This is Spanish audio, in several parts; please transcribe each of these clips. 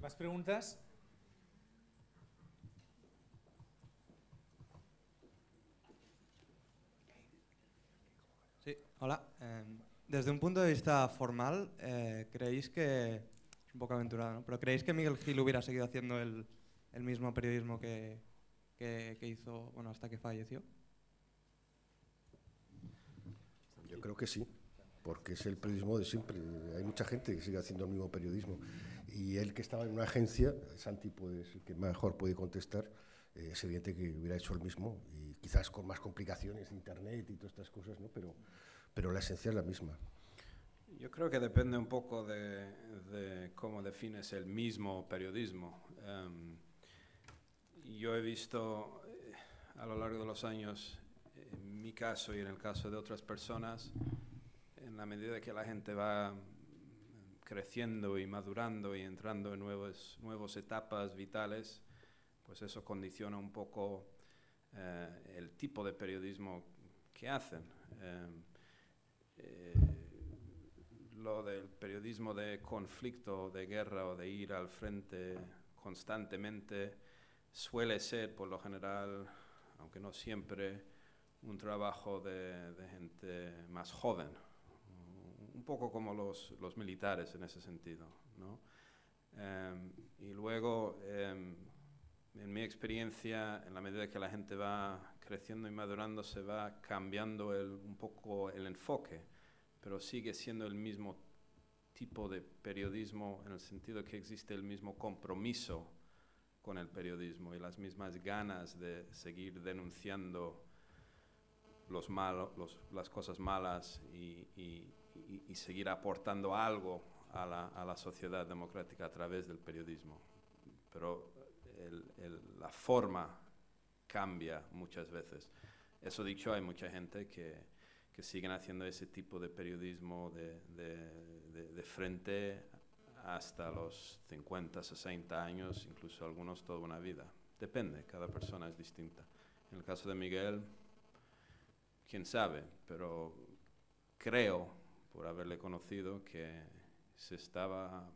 ¿Más preguntas? Sí, hola. Desde un punto de vista formal, ¿creéis que, es un poco aventurado, ¿no? Pero ¿creéis que Miguel Gil hubiera seguido haciendo el mismo periodismo que hizo, bueno, hasta que falleció? Yo creo que sí, porque es el periodismo de siempre. Hay mucha gente que sigue haciendo el mismo periodismo. Y él, que estaba en una agencia, Santi es el que mejor puede contestar, es evidente que hubiera hecho el mismo, y quizás con más complicaciones de internet y todas estas cosas, ¿no? Pero la esencia es la misma. Yo creo que depende un poco de cómo defines el mismo periodismo. Yo he visto a lo largo de los años, en mi caso y en el caso de otras personas, en la medida que la gente va creciendo y madurando y entrando en nuevas etapas vitales, pues eso condiciona un poco el tipo de periodismo que hacen. Lo del periodismo de conflicto, de guerra o de ir al frente constantemente suele ser, por lo general, aunque no siempre, un trabajo de gente más joven, un poco como los militares en ese sentido, ¿no? Y luego, en mi experiencia, en la medida que la gente va creciendo y madurando, se va cambiando un poco el enfoque, pero sigue siendo el mismo tipo de periodismo en el sentido que existe el mismo compromiso con el periodismo y las mismas ganas de seguir denunciando las cosas malas y seguir aportando algo a la sociedad democrática a través del periodismo. Pero la forma cambia muchas veces. Eso dicho, hay mucha gente que siguen haciendo ese tipo de periodismo de frente hasta los 50, 60 años, incluso algunos toda una vida. Depende, cada persona es distinta. En el caso de Miguel, quién sabe, pero creo, por haberle conocido, que se estaba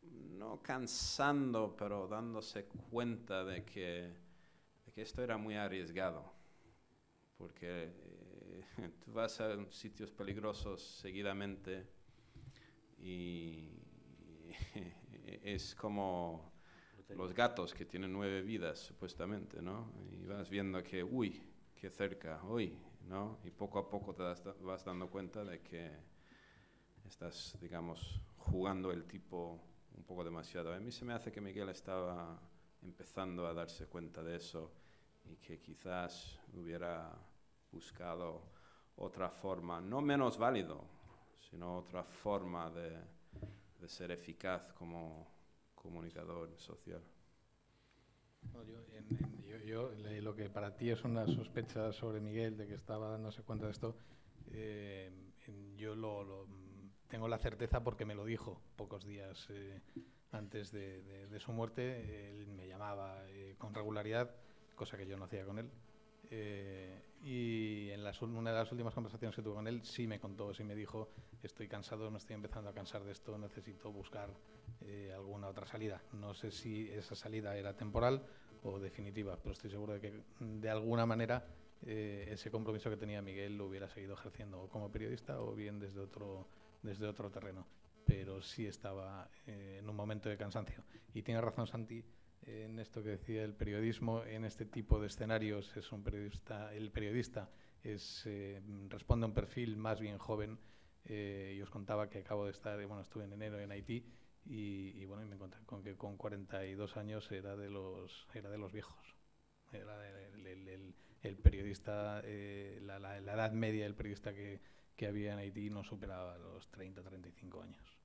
no cansando, pero dándose cuenta de que esto era muy arriesgado, porque tú vas a sitios peligrosos seguidamente y es como los gatos que tienen 9 vidas, supuestamente, ¿no? Y vas viendo que, uy, qué cerca, uy, ¿no? Y poco a poco te vas dando cuenta de que estás, digamos, jugando el tipo un poco demasiado. A mí se me hace que Miguel estaba empezando a darse cuenta de eso y que quizás hubiera buscado otra forma, no menos válido, sino otra forma de ser eficaz como comunicador social. Lo que para ti es una sospecha sobre Miguel de que estaba dándose cuenta de esto, yo tengo la certeza porque me lo dijo pocos días antes de su muerte. Él me llamaba con regularidad, cosa que yo no hacía con él. Y en una de las últimas conversaciones que tuve con él sí me contó, sí me dijo: estoy cansado, me estoy empezando a cansar de esto, necesito buscar alguna otra salida. No sé si esa salida era temporal o definitiva, pero estoy seguro de que de alguna manera ese compromiso que tenía Miguel lo hubiera seguido ejerciendo o como periodista o bien desde otro terreno, pero sí estaba en un momento de cansancio. Y tiene razón Santi en esto que decía: el periodismo en este tipo de escenarios es el periodista responde a un perfil más bien joven. Y os contaba que acabo de estar, estuve en enero en Haití y me encontré con que con 42 años era de los viejos. Era el periodista, la edad media del periodista que había en Haití no superaba los 30, 35 años.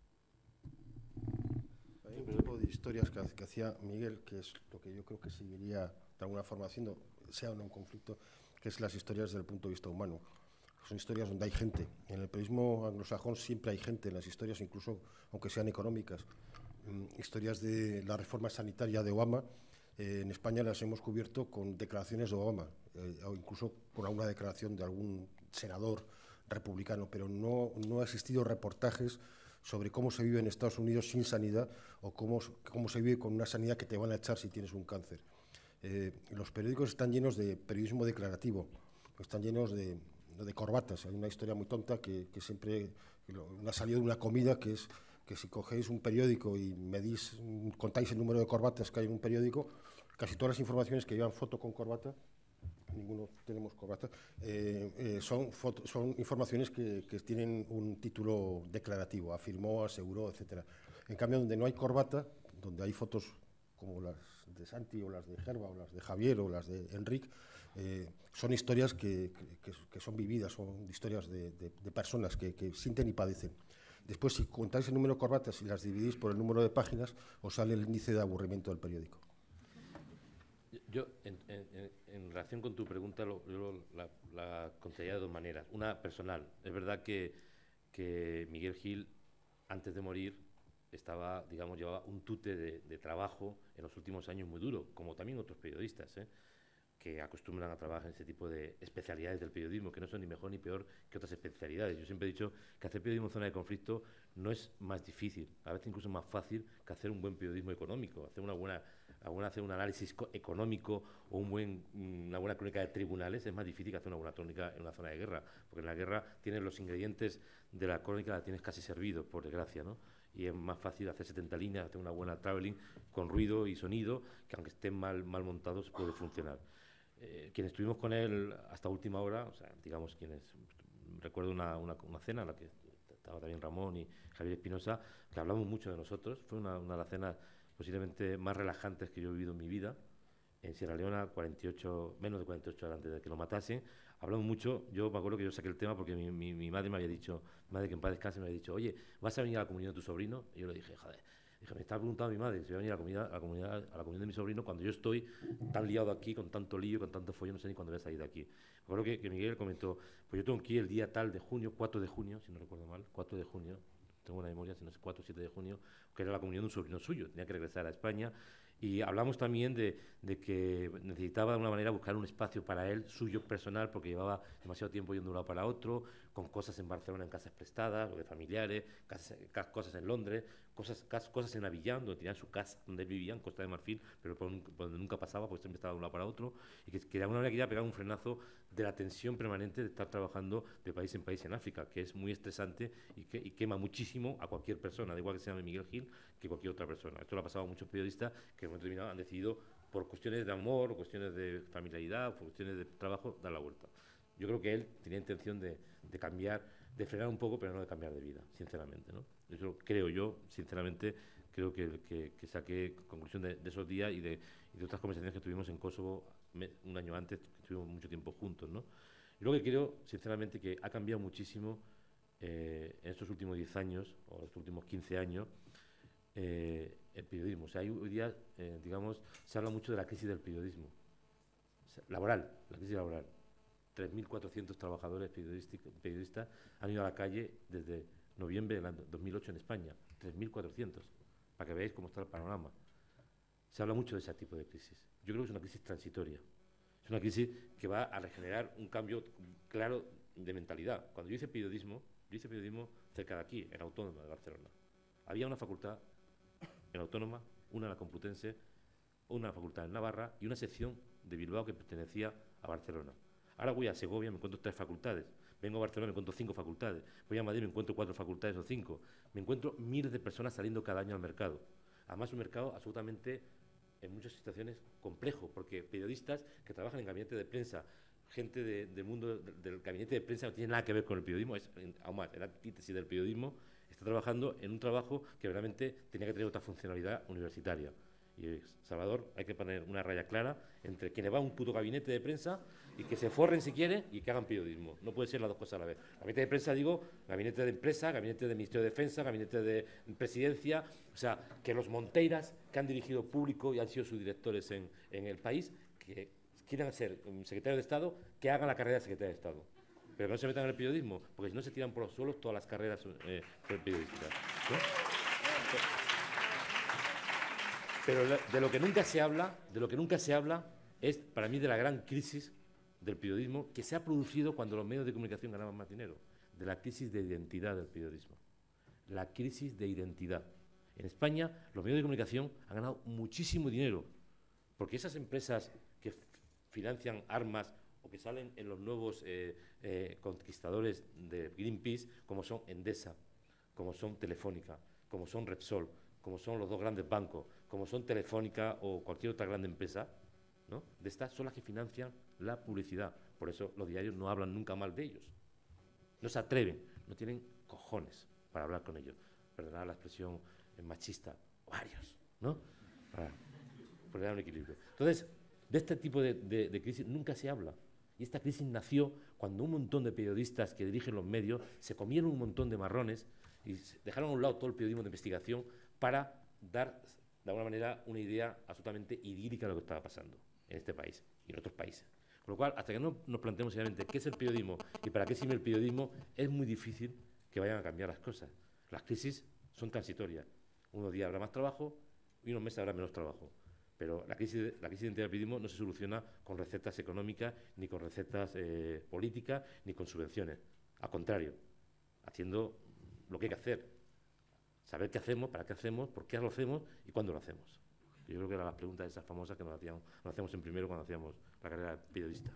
Hay un tipo de historias que hacía Miguel, que es lo que yo creo que seguiría de alguna forma haciendo, sea o no un conflicto, que es las historias desde el punto de vista humano. Son historias donde hay gente. En el periodismo anglosajón siempre hay gente en las historias, incluso aunque sean económicas. Historias de la reforma sanitaria de Obama, en España las hemos cubierto con declaraciones de Obama, o incluso con alguna declaración de algún senador republicano, pero no ha existido reportajes sobre cómo se vive en Estados Unidos sin sanidad o cómo se vive con una sanidad que te van a echar si tienes un cáncer. Los periódicos están llenos de periodismo declarativo, están llenos de corbatas. Hay una historia muy tonta que siempre ha salido de una comida, que es que si cogéis un periódico y contáis el número de corbatas que hay en un periódico, casi todas las informaciones que llevan foto con corbata, ninguno tenemos corbata, son informaciones que tienen un título declarativo: afirmó, aseguró, etcétera. En cambio, donde no hay corbata, donde hay fotos como las de Santi o las de Gerba o las de Javier o las de Enric, son historias que son vividas, son historias de personas que sienten y padecen. Después, si contáis el número de corbatas y las dividís por el número de páginas, os sale el índice de aburrimiento del periódico. Yo, en relación con tu pregunta, la contestaría de dos maneras. Una, personal. Es verdad que Miguel Gil, antes de morir, llevaba un tute de trabajo en los últimos años muy duro, como también otros periodistas, que acostumbran a trabajar en ese tipo de especialidades del periodismo, que no son ni mejor ni peor que otras especialidades. Yo siempre he dicho que hacer periodismo en zona de conflicto no es más difícil, a veces incluso más fácil que hacer un buen periodismo económico, hacer un análisis económico o una buena crónica de tribunales es más difícil que hacer una buena crónica en una zona de guerra, porque en la guerra tienes los ingredientes de la crónica, la tienes casi servidos, por desgracia, ¿no? Y es más fácil hacer 70 líneas, hacer una buena traveling con ruido y sonido, que aunque estén mal montados puede funcionar. Quienes estuvimos con él hasta última hora, o sea, digamos recuerdo una cena en la que estaba también Ramón y Javier Espinosa, que hablamos mucho de nosotros. Fue una de las cenas posiblemente más relajantes que yo he vivido en mi vida. En Sierra Leona, menos de 48 horas antes de que lo matasen. Hablamos mucho. Yo me acuerdo que yo saqué el tema porque mi madre me había dicho, madre que en paz descanse, me había dicho: oye, ¿vas a venir a la comunión de tu sobrino? Y yo le dije: joder. Me estaba preguntando mi madre si voy a venir a la comunión de mi sobrino cuando yo estoy tan liado aquí, con tanto lío, con tanto follón, no sé ni cuándo voy a salir de aquí. Me acuerdo que Miguel comentó: pues yo tengo que ir el día tal de junio, 4 de junio, si no recuerdo mal, 4 de junio, tengo una memoria, si no es 4 o 7 de junio, que era la comunión de un sobrino suyo, tenía que regresar a España. Y hablamos también de que necesitaba de alguna manera buscar un espacio para él, suyo, personal, porque llevaba demasiado tiempo yendo de un lado para otro, con cosas en Barcelona en casas prestadas, o de familiares, cosas en Londres, cosas en Avillán, donde tenían su casa, donde él vivía, en Costa de Marfil, pero por donde nunca pasaba, porque siempre estaba de un lado para otro, y que de alguna manera quería pegar un frenazo de la tensión permanente de estar trabajando de país en país en África, que es muy estresante y quema muchísimo a cualquier persona, da igual que se llame Miguel Gil, que cualquier otra persona. Esto lo ha pasado a muchos periodistas que en un momento determinado han decidido, por cuestiones de amor, o cuestiones de familiaridad, por cuestiones de trabajo, dar la vuelta. Yo creo que él tenía intención de cambiar, de frenar un poco, pero no de cambiar de vida, sinceramente, ¿no? Eso creo yo, sinceramente, creo que saqué conclusión de esos días y de otras conversaciones que tuvimos en Kosovo un año antes, que estuvimos mucho tiempo juntos, ¿no? Y luego creo, sinceramente, que ha cambiado muchísimo en estos últimos 10 años, o estos últimos 15 años, el periodismo. O sea, hoy día, digamos, se habla mucho de la crisis del periodismo laboral, la crisis laboral. 3.400 trabajadores periodistas han ido a la calle desde noviembre del 2008 en España. 3.400, para que veáis cómo está el panorama. Se habla mucho de ese tipo de crisis. Yo creo que es una crisis transitoria. Es una crisis que va a regenerar un cambio claro de mentalidad. Cuando yo hice periodismo cerca de aquí, en Autónoma de Barcelona. Había una facultad en Autónoma, una en la Complutense, una facultad en Navarra y una sección de Bilbao que pertenecía a Barcelona. Ahora voy a Segovia, me encuentro 3 facultades. Vengo a Barcelona, me encuentro 5 facultades. Voy a Madrid, me encuentro 4 facultades o 5. Me encuentro miles de personas saliendo cada año al mercado. Además, un mercado absolutamente, en muchas situaciones, complejo, porque periodistas que trabajan en gabinete de prensa, gente del mundo del gabinete de prensa no tiene nada que ver con el periodismo, es aún más, la antítesis del periodismo, está trabajando en un trabajo que realmente tenía que tener otra funcionalidad universitaria. Y, Salvador, hay que poner una raya clara entre quienes va a un puto gabinete de prensa y que se forren si quieren y que hagan periodismo. No puede ser las dos cosas a la vez. Gabinete de prensa, digo, gabinete de empresa, gabinete del Ministerio de Defensa, gabinete de presidencia, o sea, que los Monteiras, que han dirigido público y han sido sus directores en el país, que quieran ser secretario de Estado, que hagan la carrera de secretario de Estado. Pero no se metan en el periodismo, porque si no se tiran por los suelos todas las carreras periodísticas, ¿no? Pero de lo que nunca se habla es, para mí, de la gran crisis del periodismo que se ha producido cuando los medios de comunicación ganaban más dinero, de la crisis de identidad del periodismo. la crisis de identidad. En España los medios de comunicación han ganado muchísimo dinero, porque esas empresas que financian armas o que salen en los nuevos conquistadores de Greenpeace, como son Endesa, como son Telefónica, como son Repsol, como son los dos grandes bancos, como son Telefónica o cualquier otra gran empresa, ¿no? De estas son las que financian la publicidad. Por eso los diarios no hablan nunca mal de ellos. No se atreven, no tienen cojones para hablar con ellos. Perdonad la expresión machista, varios, ¿no? Para dar un equilibrio. Entonces, de este tipo de crisis nunca se habla. Y esta crisis nació cuando un montón de periodistas que dirigen los medios se comieron un montón de marrones y dejaron a un lado todo el periodismo de investigación para dar, de alguna manera, una idea absolutamente idílica de lo que estaba pasando en este país y en otros países. Con lo cual, hasta que no nos planteemos seriamente qué es el periodismo y para qué sirve el periodismo, es muy difícil que vayan a cambiar las cosas. Las crisis son transitorias. Unos días habrá más trabajo y unos meses habrá menos trabajo. Pero la crisis de identidad del periodismo no se soluciona con recetas económicas, ni con recetas políticas, ni con subvenciones. Al contrario, haciendo lo que hay que hacer. Saber qué hacemos, para qué hacemos, por qué lo hacemos y cuándo lo hacemos. Yo creo que eran las preguntas esas famosas que nos hacíamos en primero cuando hacíamos la carrera de periodista.